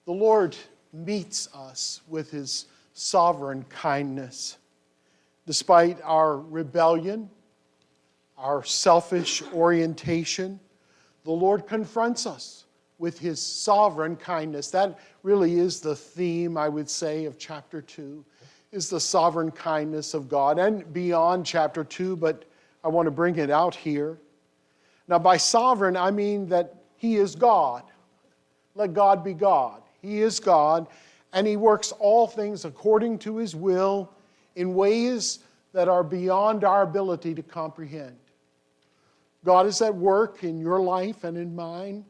The Lord meets us with his sovereign kindness. Despite our rebellion, our selfish orientation, the Lord confronts us with his sovereign kindness. That really is the theme, I would say, of chapter 2, is the sovereign kindness of God, and beyond chapter 2, but I want to bring it out here. Now, by sovereign, I mean that he is God. Let God be God. He is God, and he works all things according to his will in ways that are beyond our ability to comprehend. God is at work in your life and in mine,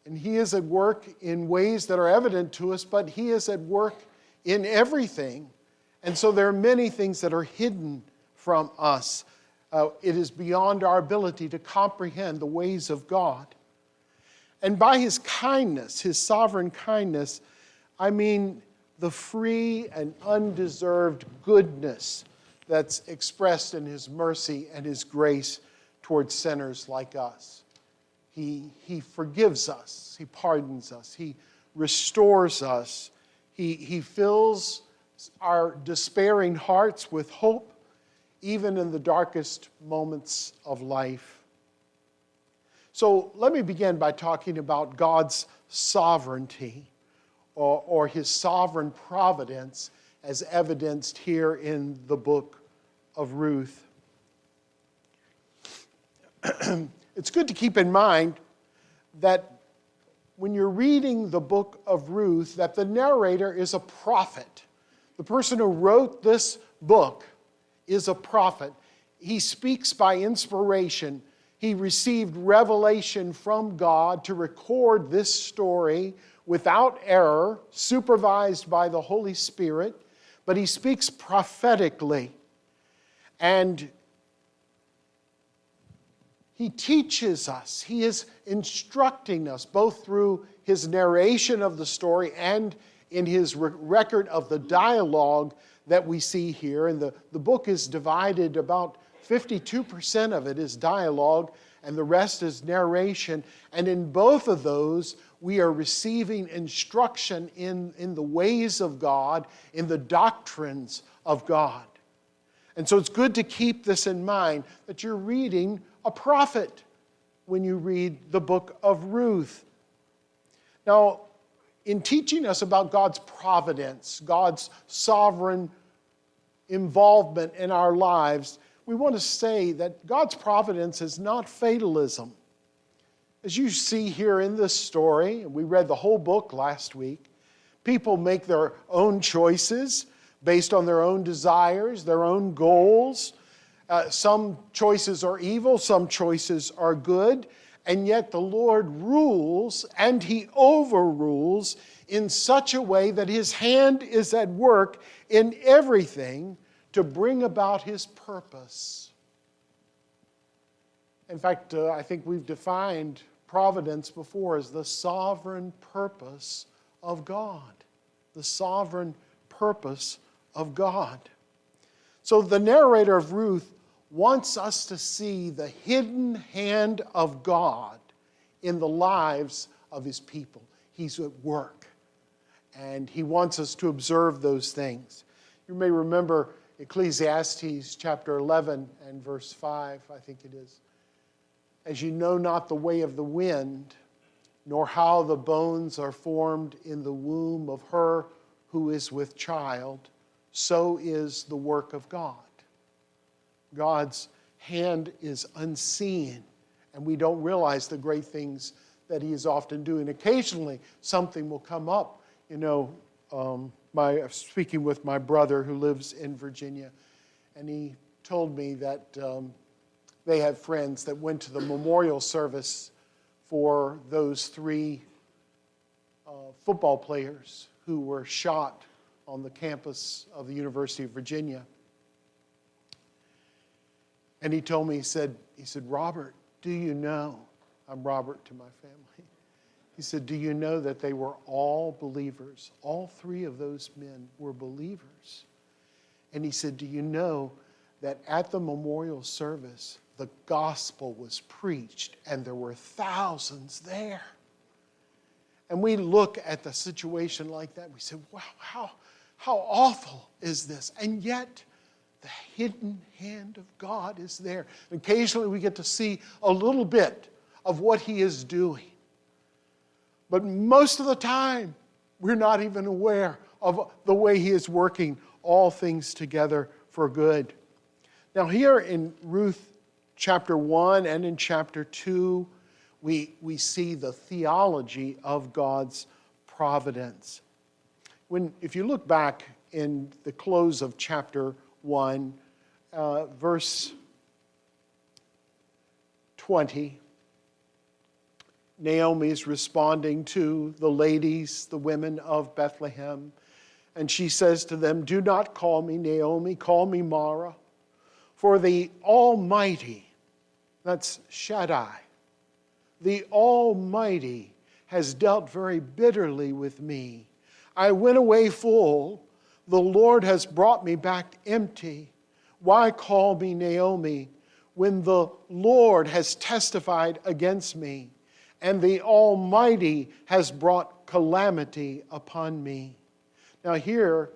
and he is at work in ways that are evident to us, but he is at work in everything. And so there are many things that are hidden from us. It is beyond our ability to comprehend the ways of God. And by his kindness, his sovereign kindness, I mean the free and undeserved goodness that's expressed in his mercy and his grace towards sinners like us. He forgives us. He pardons us. He restores us. He fills our despairing hearts with hope, even in the darkest moments of life. So let me begin by talking about God's sovereignty or his sovereign providence as evidenced here in the book of Ruth. It's good to keep in mind that when you're reading the book of Ruth, that the narrator is a prophet. The person who wrote this book is a prophet. He speaks by inspiration. He received revelation from God to record this story without error, supervised by the Holy Spirit, but he speaks prophetically. And he teaches us. He is instructing us both through his narration of the story and in his record of the dialogue that we see here. And the book is divided, about 52% of it is dialogue and the rest is narration. And in both of those, we are receiving instruction in the ways of God, in the doctrines of God. And so it's good to keep this in mind, that you're reading a prophet when you read the book of Ruth. Now, in teaching us about God's providence, God's sovereign involvement in our lives, we want to say that God's providence is not fatalism. As you see here in this story, and we read the whole book last week, people make their own choices based on their own desires, their own goals. Some choices are evil, some choices are good, and yet the Lord rules and he overrules in such a way that his hand is at work in everything to bring about his purpose. In fact, I think we've defined providence before as the sovereign purpose of God. The sovereign purpose of God. So the narrator of Ruth wants us to see the hidden hand of God in the lives of his people. He's at work, and he wants us to observe those things. You may remember Ecclesiastes chapter 11 and verse 5, I think it is. As you know not the way of the wind, nor how the bones are formed in the womb of her who is with child, so is the work of God. God's hand is unseen, and we don't realize the great things that he is often doing. Occasionally, something will come up. Speaking with my brother who lives in Virginia, and he told me that they had friends that went to the memorial service for those 3 football players who were shot on the campus of the University of Virginia. And he told me, he said, Robert, do you know, I'm Robert to my family. He said, do you know that they were all believers? All 3 of those men were believers. And he said, do you know that at the memorial service, the gospel was preached and there were thousands there? And we look at the situation like that, we say, wow, how awful is this? And yet, the hidden hand of God is there. Occasionally we get to see a little bit of what He is doing. But most of the time, we're not even aware of the way He is working all things together for good. Now here in Ruth chapter 1 and in chapter 2, we see the theology of God's providence. If you look back in the close of chapter 1, verse 20, Naomi is responding to the ladies, the women of Bethlehem, and she says to them, "Do not call me Naomi, call me Mara, for the Almighty," that's Shaddai, "the Almighty has dealt very bitterly with me. I went away full, the Lord has brought me back empty. Why call me Naomi when the Lord has testified against me, and the Almighty has brought calamity upon me?" Now here,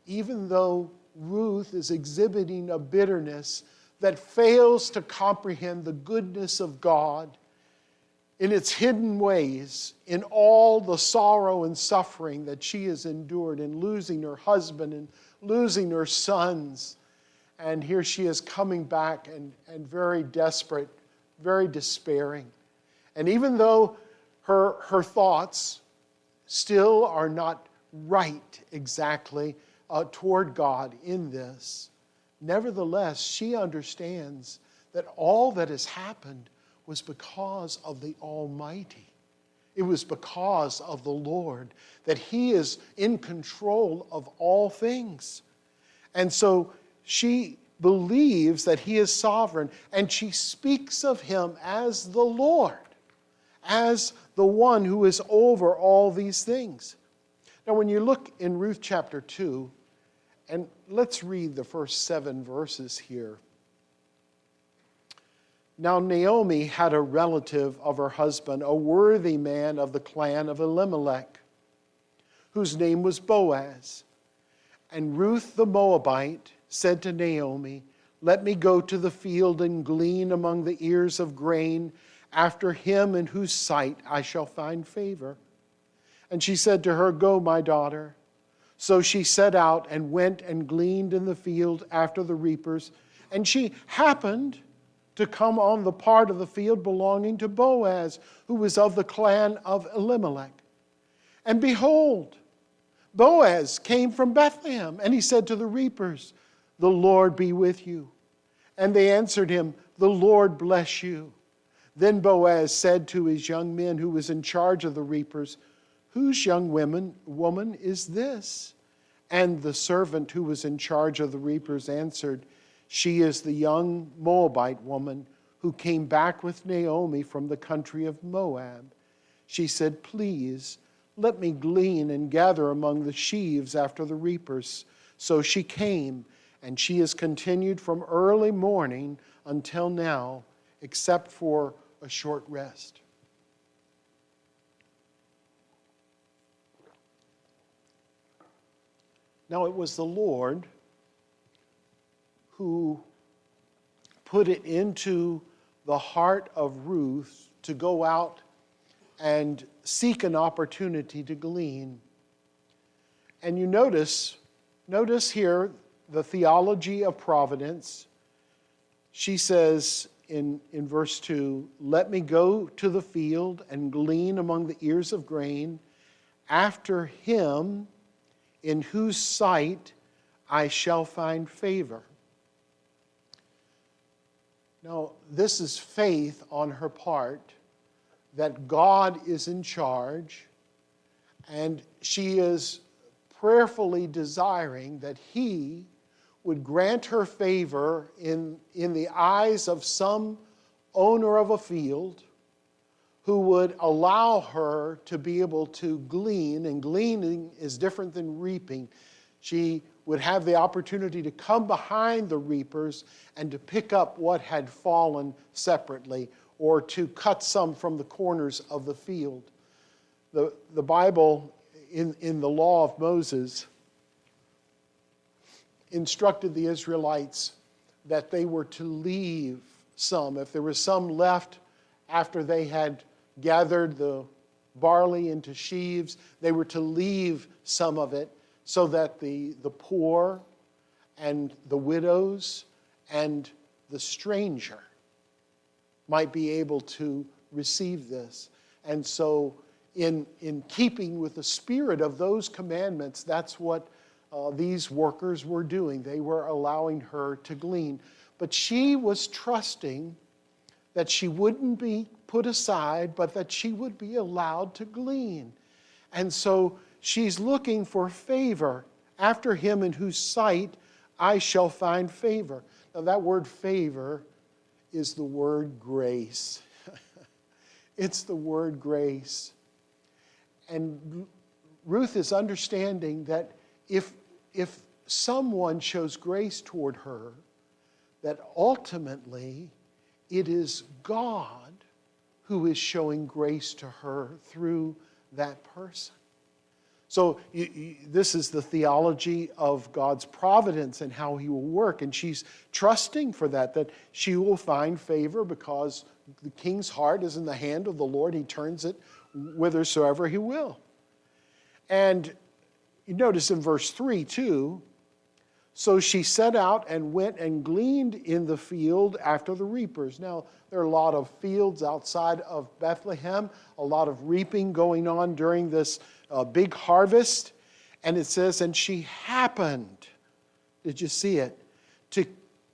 even though Ruth is exhibiting a bitterness that fails to comprehend the goodness of God in its hidden ways, in all the sorrow and suffering that she has endured in losing her husband and losing her sons, and here she is coming back and very desperate, very despairing. And even though her thoughts still are not right exactly toward God in this, nevertheless, she understands that all that has happened was because of the Almighty. It was because of the Lord, that He is in control of all things. And so she believes that He is sovereign, and she speaks of Him as the Lord, as the one who is over all these things. Now, when you look in Ruth chapter 2, and let's read the first 7 verses here. Now Naomi had a relative of her husband, a worthy man of the clan of Elimelech, whose name was Boaz. And Ruth the Moabite said to Naomi, "Let me go to the field and glean among the ears of grain after him in whose sight I shall find favor." And she said to her, "Go, my daughter." So she set out and went and gleaned in the field after the reapers. And she happened to come on the part of the field belonging to Boaz, who was of the clan of Elimelech. And behold, Boaz came from Bethlehem, and he said to the reapers, "The Lord be with you." And they answered him, "The Lord bless you." Then Boaz said to his young men who was in charge of the reapers, "Whose young woman is this?" And the servant who was in charge of the reapers answered, "She is the young Moabite woman who came back with Naomi from the country of Moab." She said, "Please, let me glean and gather among the sheaves after the reapers." So she came, and she has continued from early morning until now, except for a short rest. Now it was the Lord who put it into the heart of Ruth to go out and seek an opportunity to glean. And you notice here the theology of providence. She says in verse 2, "Let me go to the field and glean among the ears of grain after him in whose sight I shall find favor." Now, this is faith on her part that God is in charge, and she is prayerfully desiring that He would grant her favor in the eyes of some owner of a field who would allow her to be able to glean, and gleaning is different than reaping. She would have the opportunity to come behind the reapers and to pick up what had fallen separately, or to cut some from the corners of the field. The Bible, in the law of Moses, instructed the Israelites that they were to leave some. If there was some left after they had gathered the barley into sheaves, they were to leave some of it so that the poor and the widows and the stranger might be able to receive this. And so in keeping with the spirit of those commandments, that's what these workers were doing. They were allowing her to glean. But she was trusting that she wouldn't be put aside, but that she would be allowed to glean. And so she's looking for favor after him in whose sight I shall find favor. Now that word favor is the word grace. It's the word grace. And Ruth is understanding that if someone shows grace toward her, that ultimately it is God who is showing grace to her through that person. So this is the theology of God's providence and how he will work. And she's trusting for that she will find favor because the king's heart is in the hand of the Lord. He turns it whithersoever he will. And you notice in verse 3 too, so she set out and went and gleaned in the field after the reapers. Now, there are a lot of fields outside of Bethlehem, a lot of reaping going on during this big harvest. And it says, and she happened, did you see it, to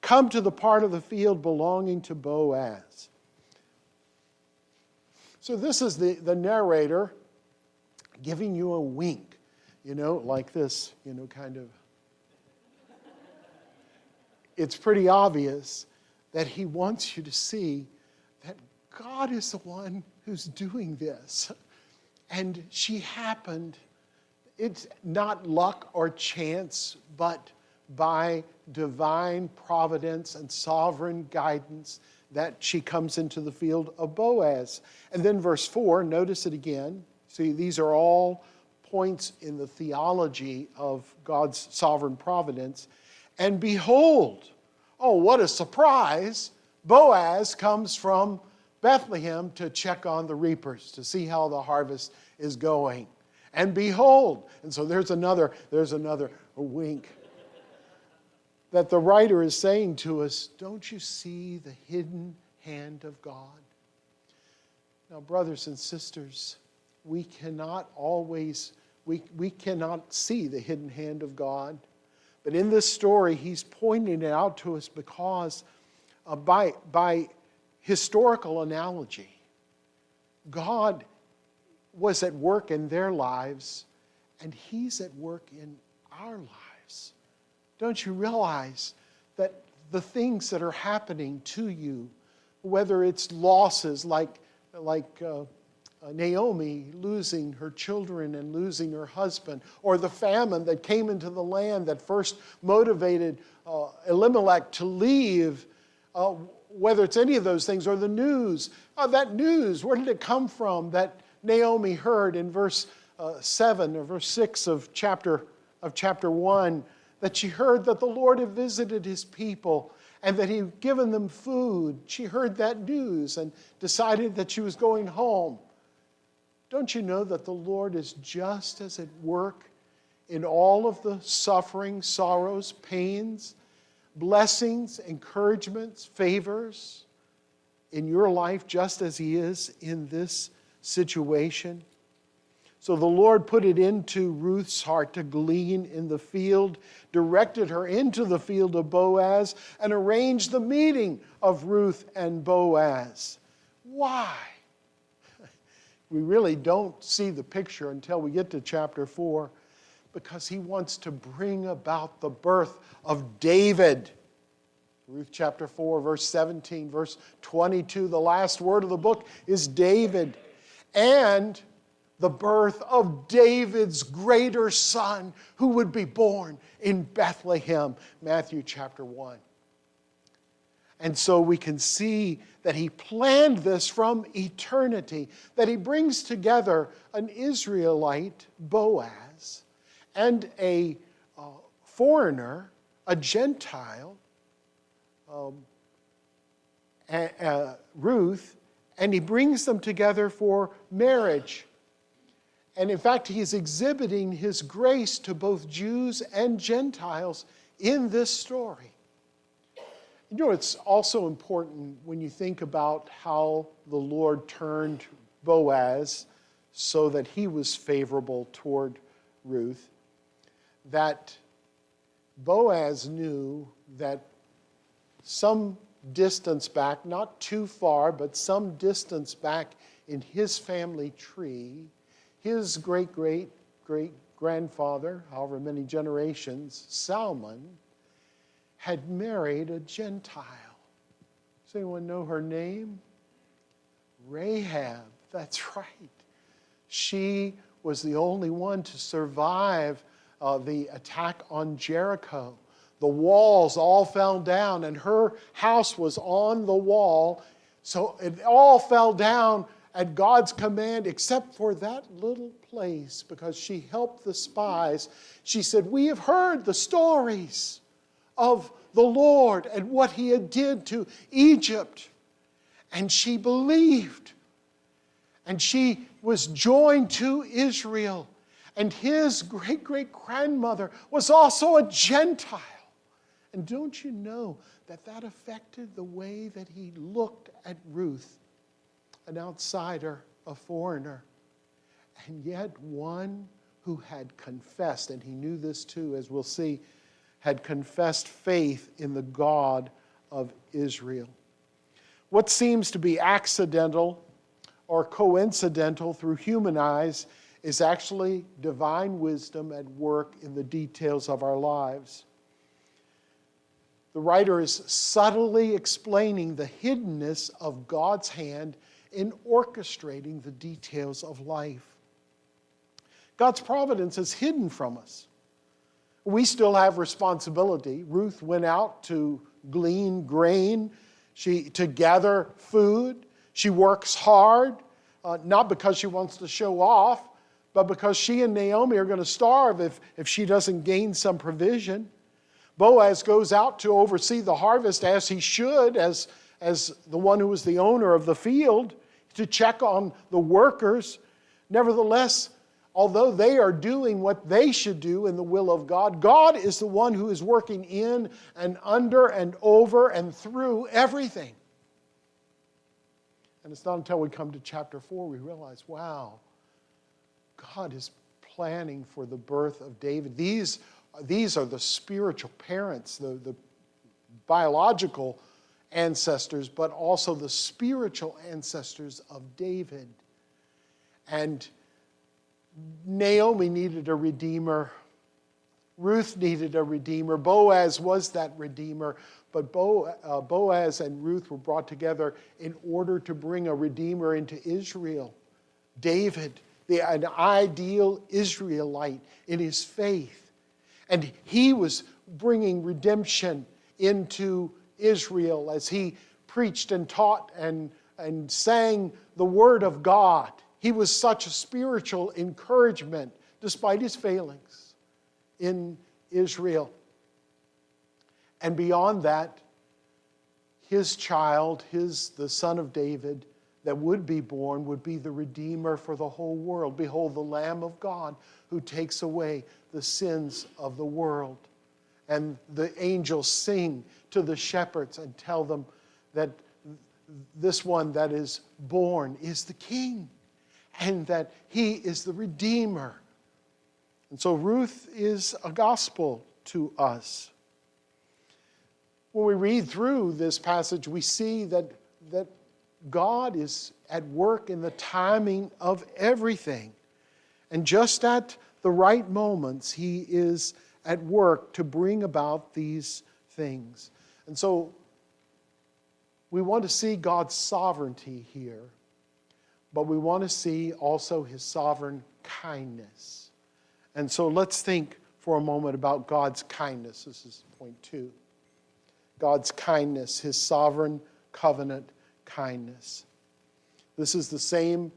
come to the part of the field belonging to Boaz. So this is the narrator giving you a wink, like this, kind of. It's pretty obvious that he wants you to see that God is the one who's doing this. And she happened, it's not luck or chance, but by divine providence and sovereign guidance that she comes into the field of Boaz. And then verse 4, notice it again. See, these are all points in the theology of God's sovereign providence. And behold, oh, what a surprise, Boaz comes from Bethlehem to check on the reapers, to see how the harvest is going. And behold, and so there's another wink that the writer is saying to us, don't you see the hidden hand of God? Now, brothers and sisters, we cannot see the hidden hand of God. But in this story, he's pointing it out to us because by historical analogy, God was at work in their lives, and he's at work in our lives. Don't you realize that the things that are happening to you, whether it's losses like Naomi losing her children and losing her husband, or the famine that came into the land that first motivated Elimelech to leave, whether it's any of those things, or the news. That news, where did it come from that Naomi heard in verse 7 or verse 6 of chapter 1, that she heard that the Lord had visited his people and that he'd given them food. She heard that news and decided that she was going home. Don't you know that the Lord is just as at work in all of the suffering, sorrows, pains, blessings, encouragements, favors in your life, just as he is in this situation? So the Lord put it into Ruth's heart to glean in the field, directed her into the field of Boaz, and arranged the meeting of Ruth and Boaz. Why? We really don't see the picture until we get to chapter 4, because he wants to bring about the birth of David. Ruth chapter 4, verse 17, verse 22, the last word of the book is David. And the birth of David's greater son who would be born in Bethlehem, Matthew chapter 1. And so we can see that he planned this from eternity, that he brings together an Israelite, Boaz, and a foreigner, a Gentile, Ruth, and he brings them together for marriage. And in fact, he is exhibiting his grace to both Jews and Gentiles in this story. You know, it's also important when you think about how the Lord turned Boaz so that he was favorable toward Ruth, that Boaz knew that some distance back, not too far, but some distance back in his family tree, his great-great-great-grandfather, however many generations, Salmon, had married a Gentile. Does anyone know her name? Rahab. That's right. She was the only one to survive the attack on Jericho. The walls all fell down, and her house was on the wall. So it all fell down at God's command, except for that little place, because she helped the spies. She said, "We have heard the stories of the Lord and what he had did to Egypt." And she believed. And she was joined to Israel. And his great-great-grandmother was also a Gentile. And don't you know that that affected the way that he looked at Ruth, an outsider, a foreigner, and yet one who had confessed, and he knew this too, as we'll see, had confessed faith in the God of Israel. What seems to be accidental or coincidental through human eyes is actually divine wisdom at work in the details of our lives. The writer is subtly explaining the hiddenness of God's hand in orchestrating the details of life. God's providence is hidden from us. We still have responsibility. Ruth went out to glean grain, to gather food. She works hard, not because she wants to show off, but because she and Naomi are going to starve if she doesn't gain some provision. Boaz goes out to oversee the harvest, as he should, as the one who was the owner of the field, to check on the workers. Nevertheless, although they are doing what they should do in the will of God, God is the one who is working in and under and over and through everything. And it's not until we come to chapter 4 we realize, wow, God is planning for the birth of David. These are the spiritual parents, the biological ancestors, but also the spiritual ancestors of David. And Naomi needed a redeemer. Ruth needed a redeemer. Boaz was that redeemer. But Boaz and Ruth were brought together in order to bring a redeemer into Israel. David, an ideal Israelite in his faith. And he was bringing redemption into Israel as he preached and taught and sang the word of God. He was such a spiritual encouragement, despite his failings, in Israel. And beyond that, his child, the son of David, that would be born would be the Redeemer for the whole world. Behold, the Lamb of God who takes away the sins of the world. And the angels sing to the shepherds and tell them that this one that is born is the King, and that he is the Redeemer. And so Ruth is a gospel to us. When we read through this passage, we see that God is at work in the timing of everything. And just at the right moments, he is at work to bring about these things. And so we want to see God's sovereignty here, but we want to see also his sovereign kindness. And so let's think for a moment about God's kindness. This is point 2. God's kindness, his sovereign covenant kindness. This is the same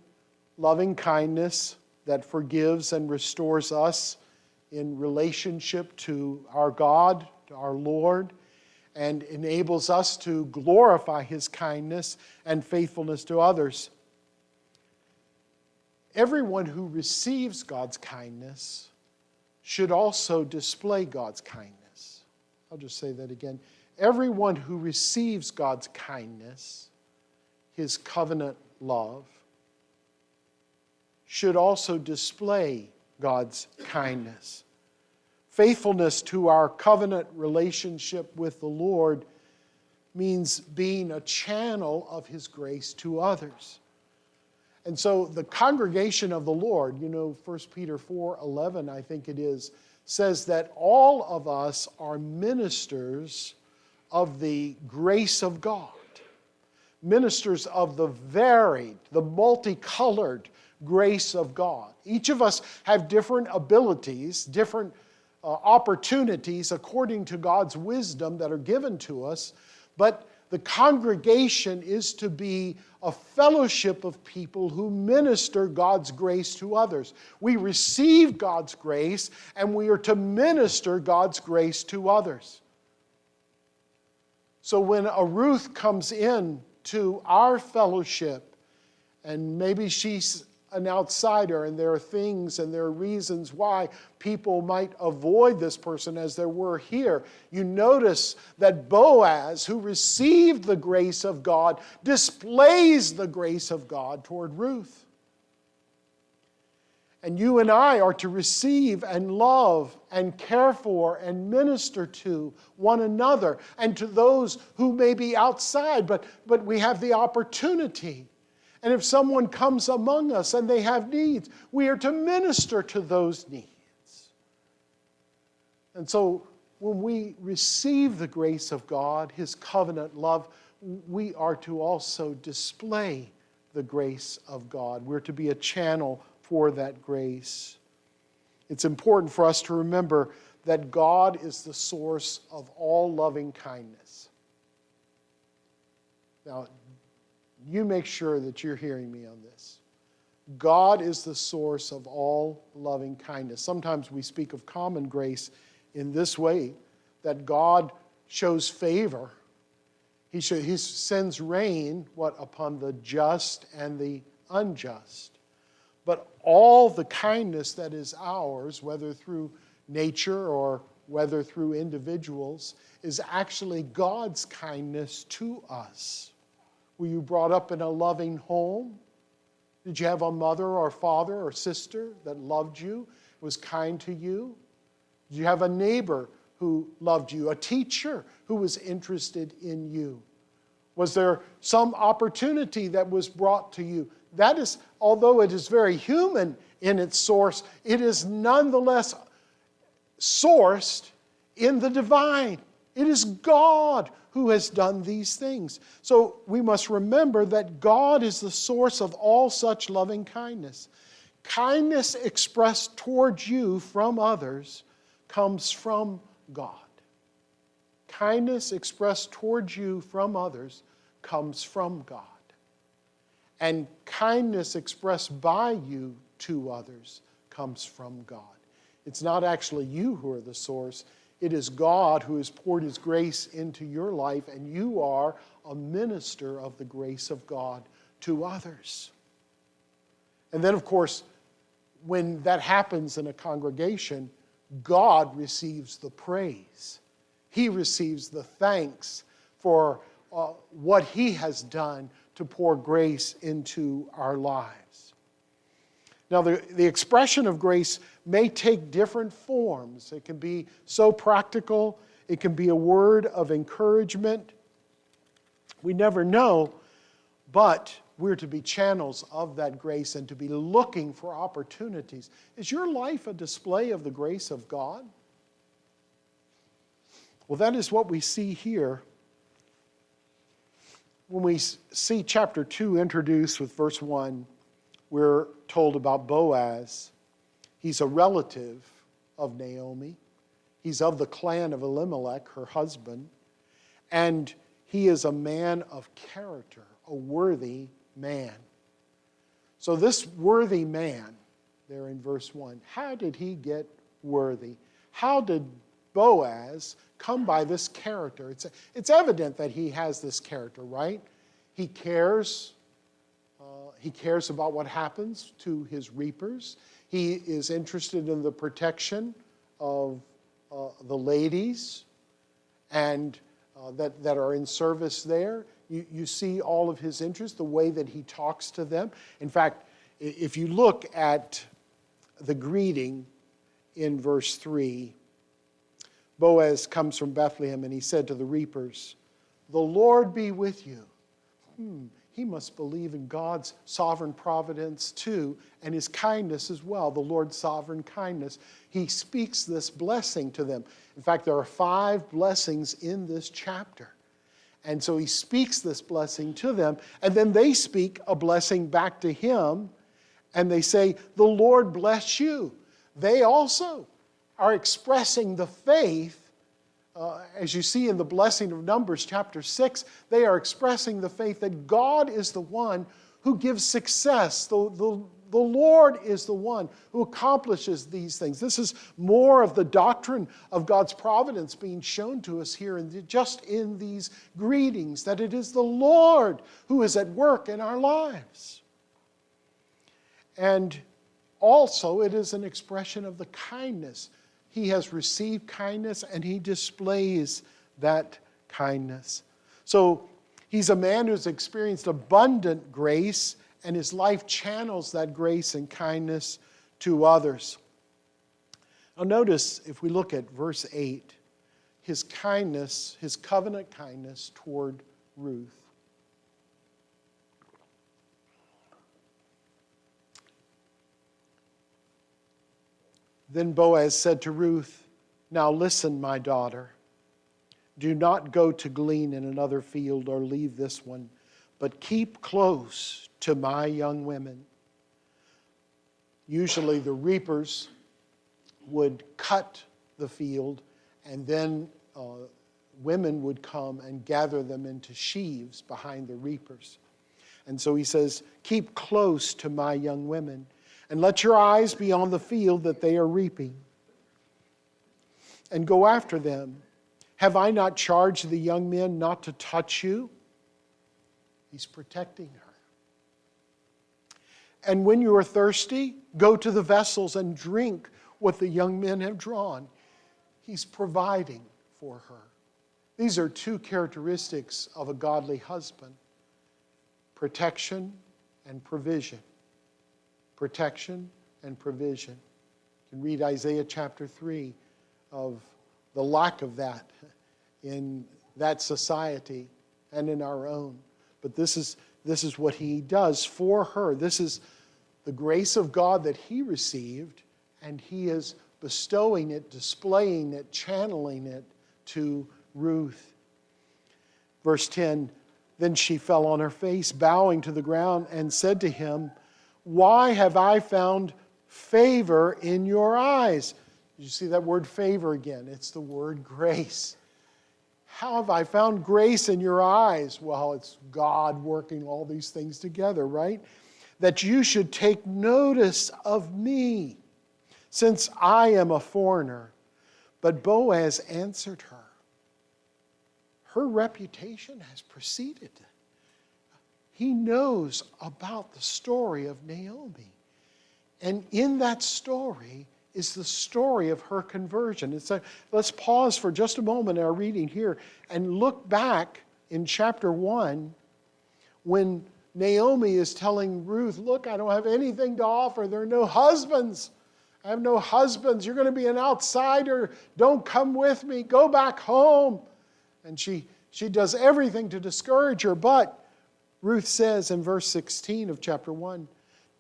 loving kindness that forgives and restores us in relationship to our God, to our Lord, and enables us to glorify his kindness and faithfulness to others. Everyone who receives God's kindness should also display God's kindness. I'll just say that again. Everyone who receives God's kindness, his covenant love, should also display God's kindness. Faithfulness to our covenant relationship with the Lord means being a channel of his grace to others. And so the congregation of the Lord, 1 Peter 4:11, I think it is, says that all of us are ministers of the grace of God, ministers of the varied, the multicolored grace of God. Each of us have different abilities, different opportunities according to God's wisdom that are given to us, but the congregation is to be a fellowship of people who minister God's grace to others. We receive God's grace, and we are to minister God's grace to others. So when a Ruth comes in to our fellowship, and maybe she's an outsider, and there are things and there are reasons why people might avoid this person as there were here. You notice that Boaz, who received the grace of God, displays the grace of God toward Ruth. And you and I are to receive and love and care for and minister to one another and to those who may be outside, but we have the opportunity. And if someone comes among us and they have needs, we are to minister to those needs. And so when we receive the grace of God, his covenant love, we are to also display the grace of God. We're to be a channel for that grace. It's important for us to remember that God is the source of all loving kindness. Now, you make sure that you're hearing me on this. God is the source of all loving kindness. Sometimes we speak of common grace in this way, that God shows favor. He sends rain, upon the just and the unjust. But all the kindness that is ours, whether through nature or whether through individuals, is actually God's kindness to us. Were you brought up in a loving home? Did you have a mother or father or sister that loved you, was kind to you? Did you have a neighbor who loved you, a teacher who was interested in you? Was there some opportunity that was brought to you? That is, although it is very human in its source, it is nonetheless sourced in the divine. It is God who has done these things. So we must remember that God is the source of all such loving kindness. Kindness expressed towards you from others comes from God. Kindness expressed towards you from others comes from God. And kindness expressed by you to others comes from God. It's not actually you who are the source. It is God who has poured his grace into your life, and you are a minister of the grace of God to others. And then, of course, when that happens in a congregation, God receives the praise. He receives the thanks for what he has done to pour grace into our lives. Now, the expression of grace may take different forms. It can be so practical. It can be a word of encouragement. We never know, but we're to be channels of that grace and to be looking for opportunities. Is your life a display of the grace of God? Well, that is what we see here. When we see chapter 2 introduced with verse 1, we're told about Boaz. He's a relative of Naomi. He's of the clan of Elimelech, her husband. And he is a man of character, a worthy man. So this worthy man, there in verse 1, how did he get worthy? How did Boaz come by this character? It's evident that he has this character, right? He cares. He cares about what happens to his reapers. He is interested in the protection of the ladies and that are in service there. You see all of his interests, the way that he talks to them. In fact, if you look at the greeting in verse 3, Boaz comes from Bethlehem and he said to the reapers, "The Lord be with you." He must believe in God's sovereign providence too, and his kindness as well, the Lord's sovereign kindness. He speaks this blessing to them. In fact, there are 5 blessings in this chapter. And so he speaks this blessing to them, and then they speak a blessing back to him, and they say, "The Lord bless you." They also are expressing the faith. As you see in the blessing of Numbers chapter 6, they are expressing the faith that God is the one who gives success. The Lord is the one who accomplishes these things. This is more of the doctrine of God's providence being shown to us here, just in these greetings, that it is the Lord who is at work in our lives. And also it is an expression of the kindness. He has received kindness and he displays that kindness. So he's a man who's experienced abundant grace, and his life channels that grace and kindness to others. Now notice, if we look at verse 8, his kindness, his covenant kindness toward Ruth. Then Boaz said to Ruth, "Now listen, my daughter. Do not go to glean in another field or leave this one, but keep close to my young women." Usually the reapers would cut the field, and then women would come and gather them into sheaves behind the reapers. And so he says, "Keep close to my young women, and let your eyes be on the field that they are reaping, and go after them. Have I not charged the young men not to touch you?" He's protecting her. "And when you are thirsty, go to the vessels and drink what the young men have drawn." He's providing for her. These are 2 characteristics of a godly husband: protection and provision. Protection and provision. You can read Isaiah chapter 3 of the lack of that in that society and in our own. But this is what he does for her. This is the grace of God that he received, and he is bestowing it, displaying it, channeling it to Ruth. Verse 10, "Then she fell on her face, bowing to the ground, and said to him, 'Why have I found favor in your eyes?'" You see that word favor again. It's the word grace. "How have I found grace in your eyes?" Well, it's God working all these things together, right? "That you should take notice of me, since I am a foreigner." But Boaz answered her. Her reputation has preceded. He knows about the story of Naomi. And in that story is the story of her conversion. Let's pause for just a moment in our reading here and look back in chapter 1 when Naomi is telling Ruth, "Look, I don't have anything to offer. There are no husbands. I have no husbands. You're going to be an outsider. Don't come with me. Go back home." And she does everything to discourage her. But Ruth says in verse 16 of chapter 1,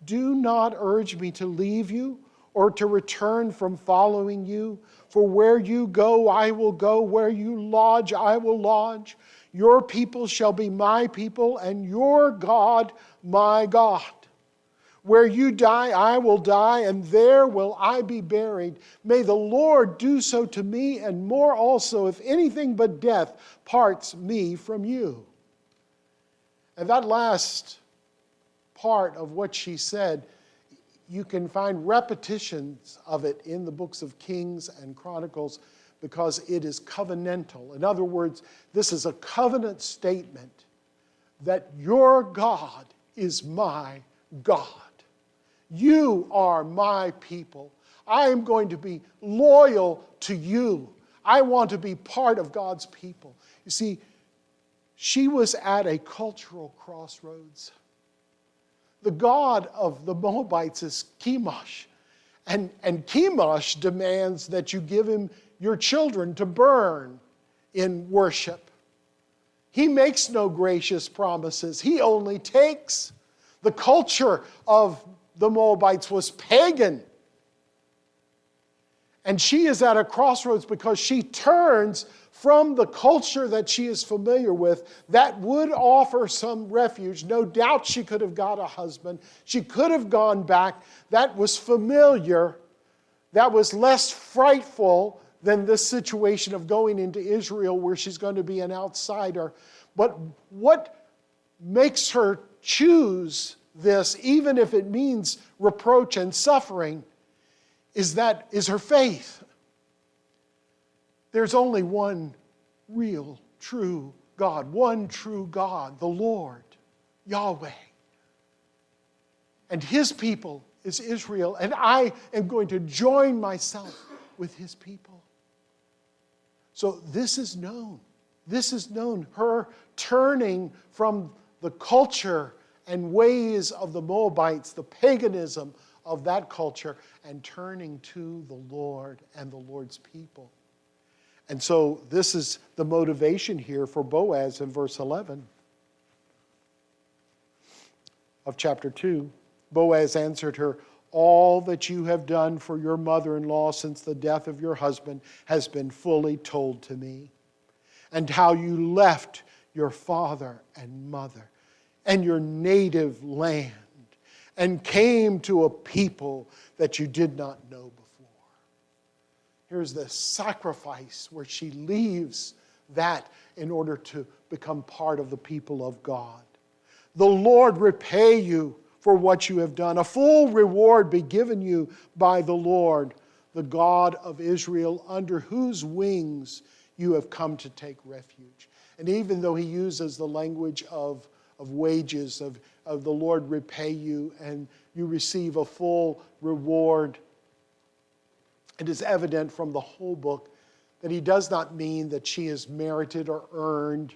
"Do not urge me to leave you or to return from following you. For where you go, I will go. Where you lodge, I will lodge. Your people shall be my people, and your God, my God. Where you die, I will die, and there will I be buried. May the Lord do so to me, and more also, if anything but death parts me from you." And that last part of what she said, you can find repetitions of it in the books of Kings and Chronicles because it is covenantal. In other words, this is a covenant statement that your God is my God. You are my people. I am going to be loyal to you. I want to be part of God's people. You see, she was at a cultural crossroads. The god of the Moabites is Chemosh. And Chemosh demands that you give him your children to burn in worship. He makes no gracious promises. He only takes. The culture of the Moabites was pagan. And she is at a crossroads because she turns from the culture that she is familiar with that would offer some refuge. No doubt she could have got a husband. She could have gone back. That was familiar. That was less frightful than this situation of going into Israel where she's going to be an outsider. But what makes her choose this, even if it means reproach and suffering, is her faith. There's only one real, true God, one true God, the Lord, Yahweh. And his people is Israel, and I am going to join myself with his people. So this is known. This is known. Her turning from the culture and ways of the Moabites, the paganism of that culture, and turning to the Lord and the Lord's people. And so this is the motivation here for Boaz in verse 11 of chapter 2. Boaz answered her, "All that you have done for your mother-in-law since the death of your husband has been fully told to me, and how you left your father and mother and your native land and came to a people that you did not know before." Here's the sacrifice where she leaves that in order to become part of the people of God. "The Lord repay you for what you have done. A full reward be given you by the Lord, the God of Israel, under whose wings you have come to take refuge." And even though he uses the language of wages, of the Lord repay you and you receive a full reward, it is evident from the whole book that he does not mean that she has merited or earned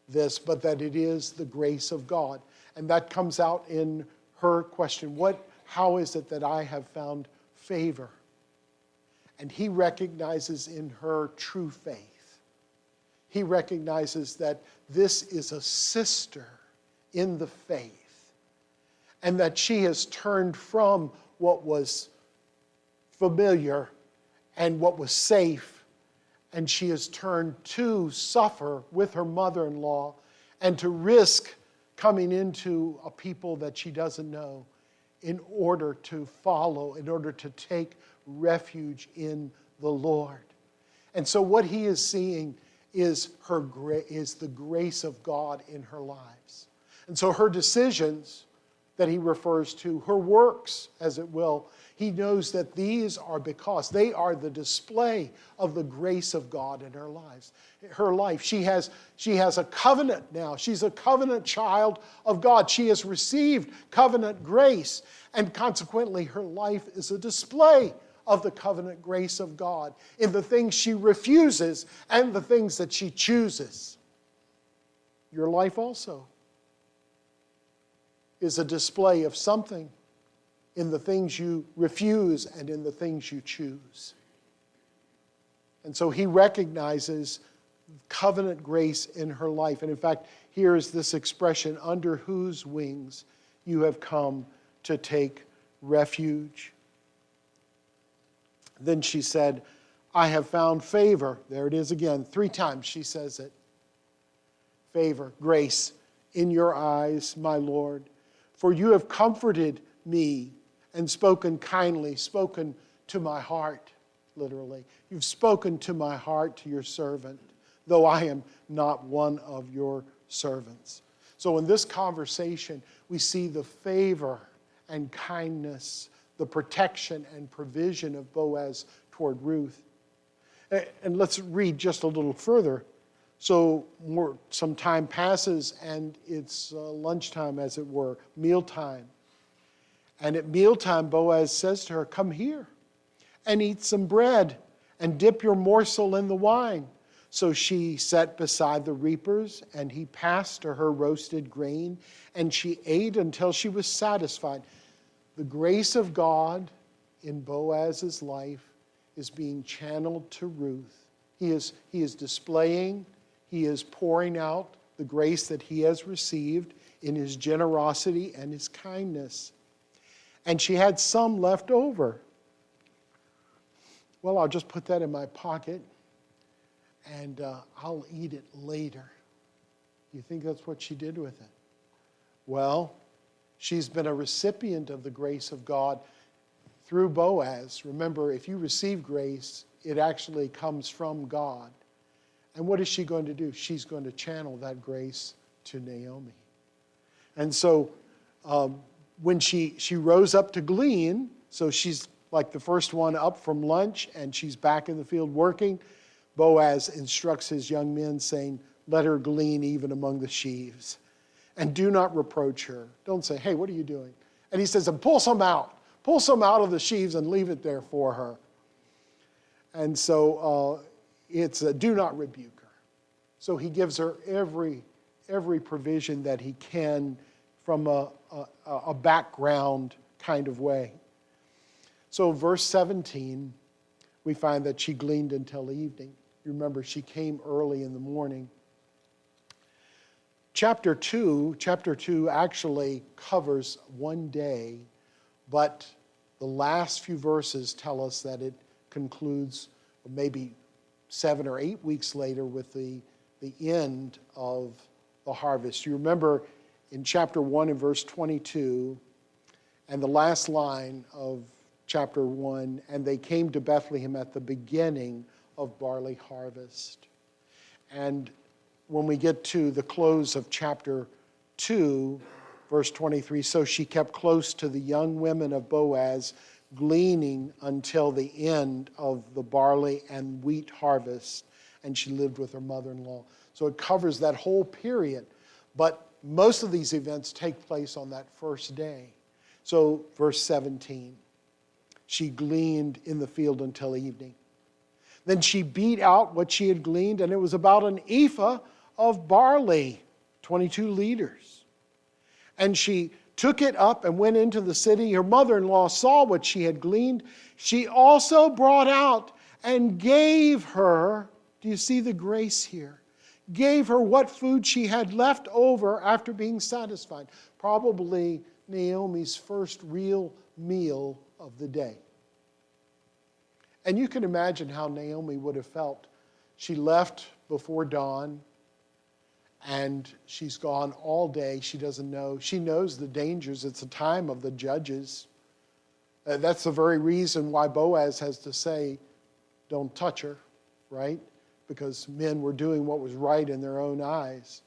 this, but that it is the grace of God. And that comes out in her question, how is it that I have found favor? And he recognizes in her true faith. He recognizes that this is a sister in the faith, and that she has turned from what was familiar and what was safe, and she has turned to suffer with her mother-in-law and to risk coming into a people that she doesn't know in order to follow, in order to take refuge in the Lord. And so what he is seeing is the grace of God in her lives. And so her decisions that he refers to, her works, as it will, he knows that these are because they are the display of the grace of God in her lives. Her life, she has a covenant now. She's a covenant child of God. She has received covenant grace, and consequently her life is a display of the covenant grace of God in the things she refuses and the things that she chooses. Your life also is a display of something in the things you refuse and in the things you choose. And so he recognizes covenant grace in her life. And in fact, here is this expression, under whose wings you have come to take refuge. Then she said, I have found favor. There it is again. 3 times she says it. Favor, grace in your eyes, my Lord. For you have comforted me and spoken kindly, spoken to my heart, literally. You've spoken to my heart, to your servant, though I am not one of your servants. So in this conversation, we see the favor and kindness, the protection and provision of Boaz toward Ruth. And let's read just a little further. So some time passes, and it's lunchtime, as it were, mealtime. And at mealtime, Boaz says to her, "Come here and eat some bread and dip your morsel in the wine." So she sat beside the reapers, and he passed to her roasted grain, and she ate until she was satisfied. The grace of God in Boaz's life is being channeled to Ruth. He is displaying, he is pouring out the grace that he has received in his generosity and his kindness. And she had some left over. Well, I'll just put that in my pocket, and I'll eat it later. You think that's what she did with it? Well, she's been a recipient of the grace of God through Boaz. Remember, if you receive grace, it actually comes from God. And what is she going to do? She's going to channel that grace to Naomi. And so when she rose up to glean, so she's like the first one up from lunch, and she's back in the field working, Boaz instructs his young men, saying, "Let her glean even among the sheaves. And do not reproach her." Don't say, "Hey, what are you doing?" And he says, "And pull some out. Pull some out of the sheaves and leave it there for her." And so it's do not rebuke her. So he gives her every provision that he can from a background kind of way. So verse 17, we find that she gleaned until evening. You remember, she came early in the morning. Chapter 2 actually covers one day, but the last few verses tell us that it concludes maybe 7 or 8 weeks later with the end of the harvest. You remember in chapter 1 and verse 22, and the last line of chapter 1, and they came to Bethlehem at the beginning of barley harvest. And when we get to the close of chapter 2, verse 23, so she kept close to the young women of Boaz, gleaning until the end of the barley and wheat harvest, and she lived with her mother-in-law. So it covers that whole period, but most of these events take place on that first day. So verse 17, she gleaned in the field until evening. Then she beat out what she had gleaned, and it was about an ephah of barley, 22 liters. And she took it up and went into the city. Her mother-in-law saw what she had gleaned. She also brought out and gave her, do you see the grace here? Gave her what food she had left over after being satisfied. Probably Naomi's first real meal of the day. And you can imagine how Naomi would have felt. She left before dawn, and she's gone all day. She doesn't know. She knows the dangers. It's the time of the judges. That's the very reason why Boaz has to say, don't touch her, right? Because men were doing what was right in their own eyes.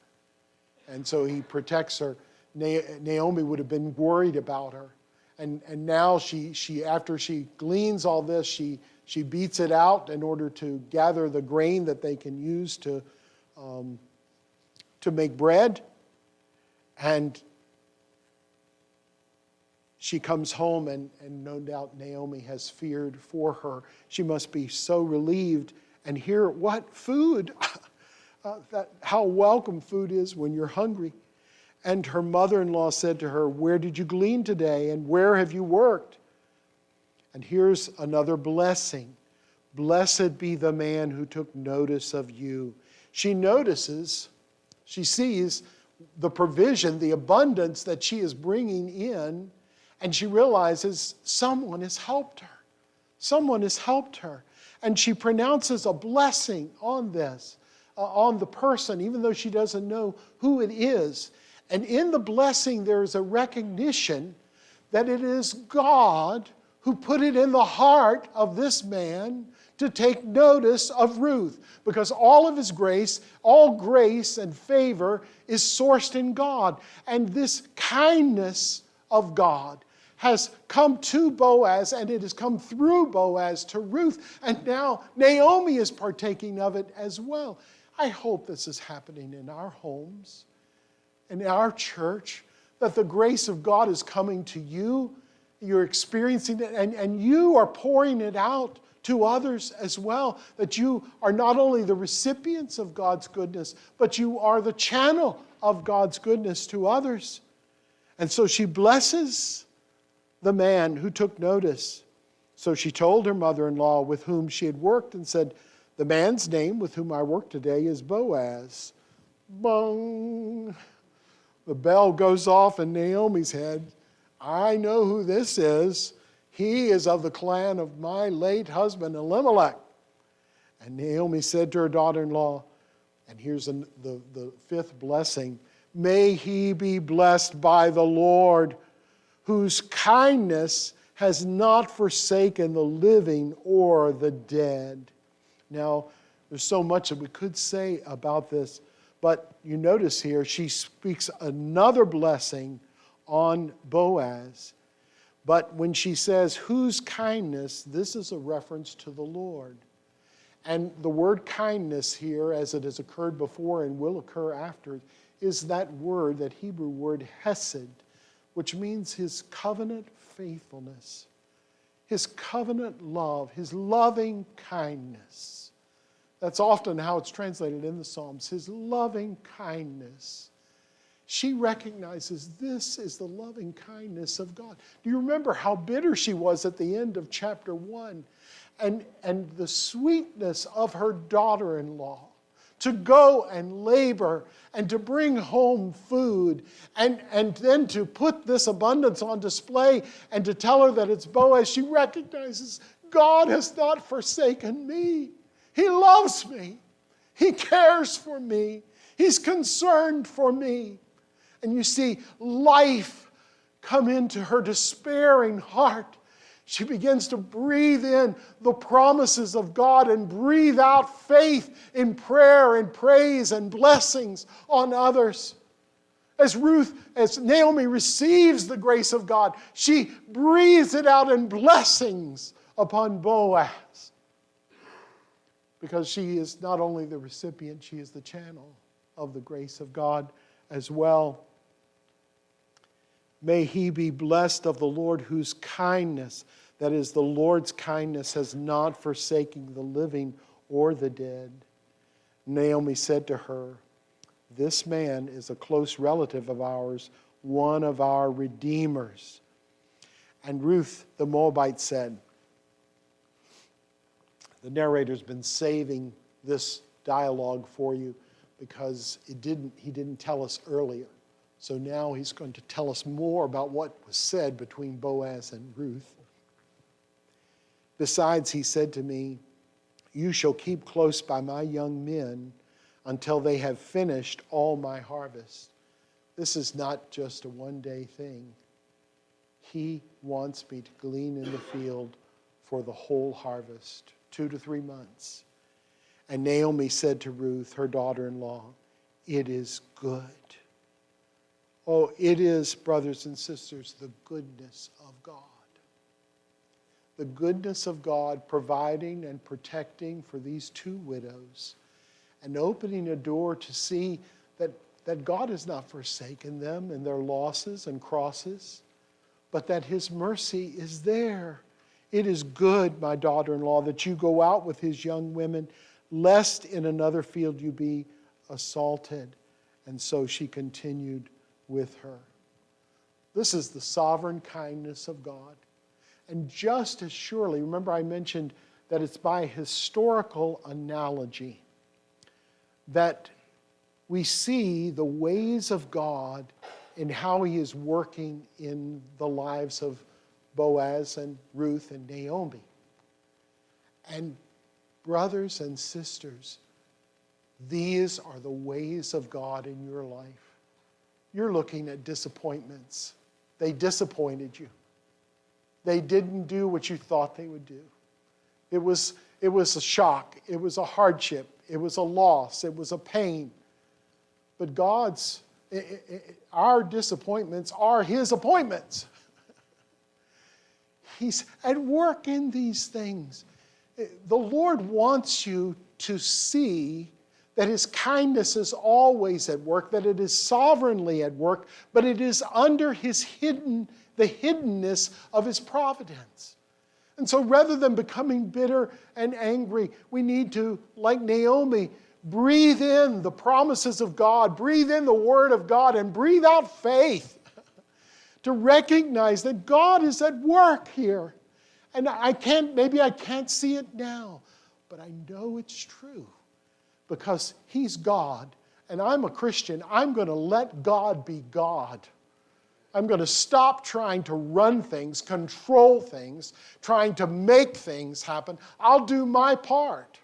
And so he protects her. Naomi would have been worried about her. And now she after she gleans all this, she beats it out in order to gather the grain that they can use to make bread. And she comes home, and no doubt Naomi has feared for her. She must be so relieved. And here, what? Food. How welcome food is when you're hungry. And her mother-in-law said to her, "Where did you glean today, and where have you worked?" And here's another blessing. "Blessed be the man who took notice of you." She notices, she sees the provision, the abundance that she is bringing in, and she realizes someone has helped her. Someone has helped her. And she pronounces a blessing on this, on the person, even though she doesn't know who it is. And in the blessing, there is a recognition that it is God who put it in the heart of this man to take notice of Ruth, because all of his grace, all grace and favor is sourced in God. And this kindness of God has come to Boaz, and it has come through Boaz to Ruth, and now Naomi is partaking of it as well. I hope this is happening in our homes, in our church, that the grace of God is coming to you. You're experiencing it, and you are pouring it out to others as well, that you are not only the recipients of God's goodness, but you are the channel of God's goodness to others. And so she blesses the man who took notice. So she told her mother-in-law with whom she had worked and said, "The man's name with whom I work today is Boaz." Bong! The bell goes off in Naomi's head. I know who this is. He is of the clan of my late husband Elimelech. And Naomi said to her daughter-in-law, and here's the fifth blessing, "May he be blessed by the Lord, whose kindness has not forsaken the living or the dead." Now, there's so much that we could say about this, but you notice here she speaks another blessing on Boaz. But when she says, "whose kindness," this is a reference to the Lord. And the word kindness here, as it has occurred before and will occur after, is that word, that Hebrew word hesed, which means his covenant faithfulness, his covenant love, his loving kindness. That's often how it's translated in the Psalms, his loving kindness. She recognizes this is the loving kindness of God. Do you remember how bitter she was at the end of chapter 1? And the sweetness of her daughter-in-law to go and labor and to bring home food and then to put this abundance on display and to tell her that it's Boaz. She recognizes God has not forsaken me. He loves me. He cares for me. He's concerned for me. And you see life come into her despairing heart. She begins to breathe in the promises of God and breathe out faith in prayer and praise and blessings on others. As Naomi receives the grace of God, she breathes it out in blessings upon Boaz. Because she is not only the recipient, she is the channel of the grace of God as well. May he be blessed of the Lord, whose kindness, that is, the Lord's kindness, has not forsaken the living or the dead. Naomi said to her, "This man is a close relative of ours, one of our redeemers." And Ruth the Moabite said, the narrator's been saving this dialogue for you because he didn't tell us earlier. So now he's going to tell us more about what was said between Boaz and Ruth. "Besides, he said to me, 'You shall keep close by my young men until they have finished all my harvest.'" This is not just a one-day thing. He wants me to glean in the field for the whole harvest, 2 to 3 months. And Naomi said to Ruth, her daughter-in-law, "It is good." Oh, it is, brothers and sisters, the goodness of God. The goodness of God providing and protecting for these two widows and opening a door to see that God has not forsaken them in their losses and crosses, but that his mercy is there. "It is good, my daughter-in-law, that you go out with his young women, lest in another field you be assaulted." And so she continued with her. This is the sovereign kindness of God. And just as surely, remember I mentioned that it's by historical analogy that we see the ways of God in how he is working in the lives of Boaz and Ruth and Naomi. And brothers and sisters, these are the ways of God in your life. You're looking at disappointments. They disappointed you. They didn't do what you thought they would do. It was a shock. It was a hardship. It was a loss. It was a pain. But our disappointments are His appointments. He's at work in these things. The Lord wants you to see that His kindness is always at work, that it is sovereignly at work, but it is under the hiddenness of His providence. And so rather than becoming bitter and angry, we need to, like Naomi, breathe in the promises of God, breathe in the Word of God, and breathe out faith to recognize that God is at work here. And maybe I can't see it now, but I know it's true because He's God and I'm a Christian. I'm going to let God be God. I'm going to stop trying to run things, control things, trying to make things happen. I'll do my part.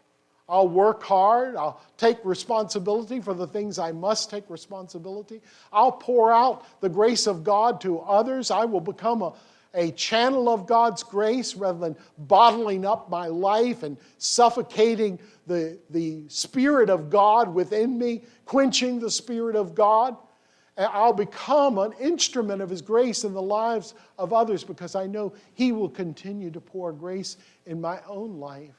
I'll work hard. I'll take responsibility for the things I must take responsibility. I'll pour out the grace of God to others. I will become a channel of God's grace rather than bottling up my life and suffocating the Spirit of God within me, quenching the Spirit of God. And I'll become an instrument of His grace in the lives of others because I know He will continue to pour grace in my own life.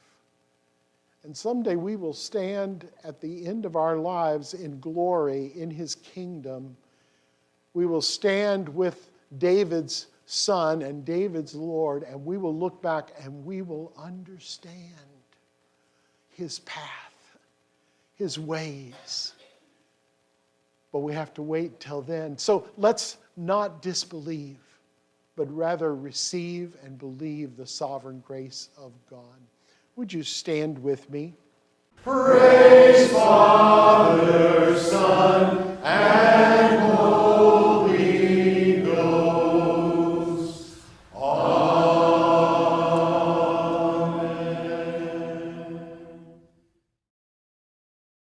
And someday we will stand at the end of our lives in glory in His kingdom. We will stand with David's Son and David's Lord, and we will look back and we will understand His path, His ways. But we have to wait till then. So let's not disbelieve, but rather receive and believe the sovereign grace of God. Would you stand with me? Praise Father, Son, and Holy